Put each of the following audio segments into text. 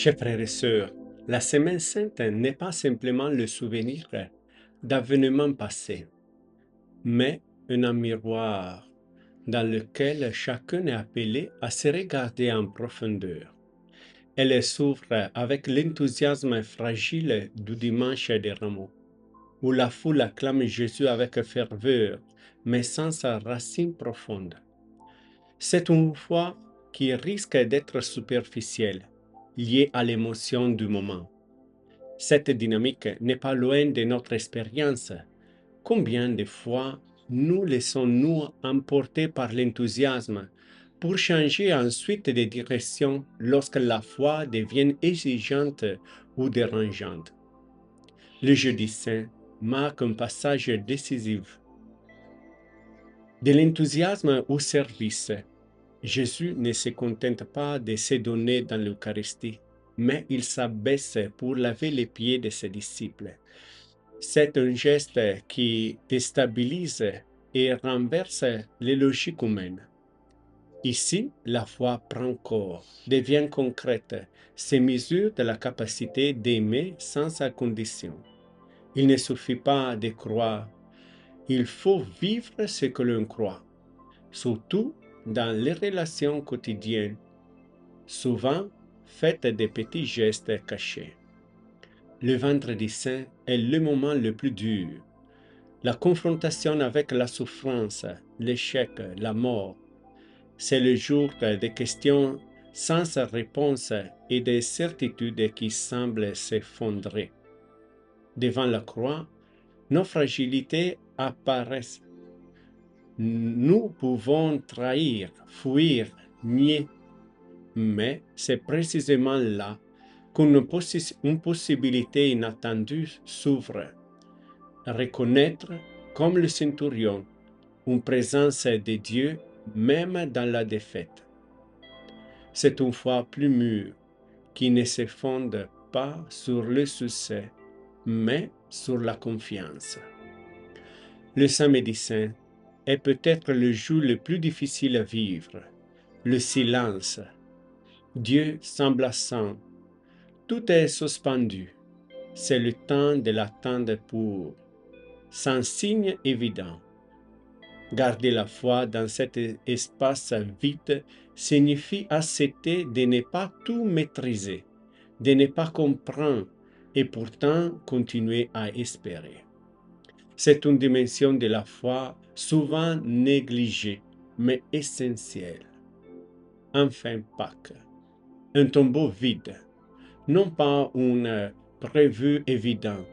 Chers frères et sœurs, la Semaine sainte n'est pas simplement le souvenir d'événements passés, mais un miroir dans lequel chacun est appelé à se regarder en profondeur. Elle s'ouvre avec l'enthousiasme fragile du dimanche des Rameaux, où la foule acclame Jésus avec ferveur, mais sans sa racine profonde. C'est une foi qui risque d'être superficielle, liée à l'émotion du moment. Cette dynamique n'est pas loin de notre expérience. Combien de fois nous laissons-nous emporter par l'enthousiasme pour changer ensuite de direction lorsque la foi devient exigeante ou dérangeante? Le Jeudi Saint marque un passage décisif. De l'enthousiasme au service, Jésus ne se contente pas de se donner dans l'Eucharistie, mais il s'abaisse pour laver les pieds de ses disciples. C'est un geste qui déstabilise et renverse les logiques humaines. Ici, la foi prend corps, devient concrète, se mesure de la capacité d'aimer sans sa condition. Il ne suffit pas de croire, il faut vivre ce que l'on croit, surtout dans les relations quotidiennes, souvent faites de petits gestes cachés. Le vendredi saint est le moment le plus dur. La confrontation avec la souffrance, l'échec, la mort, c'est le jour des questions sans réponse et des certitudes qui semblent s'effondrer. Devant la croix, nos fragilités apparaissent. Nous pouvons trahir, fuir, nier, mais c'est précisément là qu'une possibilité inattendue s'ouvre. Reconnaître, comme le centurion, une présence de Dieu même dans la défaite. C'est une foi plus mûre qui ne se fonde pas sur le succès, mais sur la confiance. Le samedi saint est peut-être le jour le plus difficile à vivre. Le silence. Dieu semble absent. Tout est suspendu. C'est le temps de l'attendre pour, sans signe évident. Garder la foi dans cet espace vide signifie accepter de ne pas tout maîtriser, de ne pas comprendre et pourtant continuer à espérer. C'est une dimension de la foi souvent négligée, mais essentielle. Enfin, Pâques, un tombeau vide, non pas un prévu évident,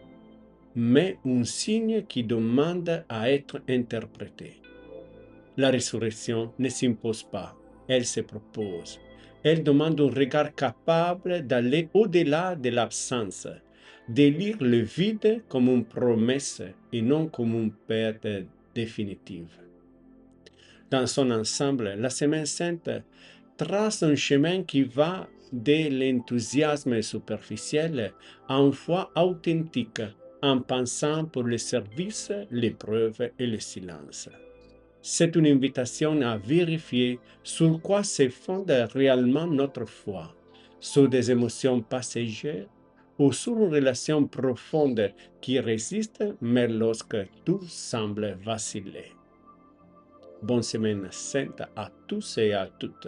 mais un signe qui demande à être interprété. La résurrection ne s'impose pas, elle se propose. Elle demande un regard capable d'aller au-delà de l'absence, de lire le vide comme une promesse et non comme une perte définitive. Dans son ensemble, la Semaine sainte trace un chemin qui va de l'enthousiasme superficiel à une foi authentique, en pensant pour le service, l'épreuve et le silence. C'est une invitation à vérifier sur quoi se fonde réellement notre foi, sur des émotions passagères ou sur une relation profonde qui résiste mais lorsque tout semble vaciller. Bonne semaine sainte à tous et à toutes.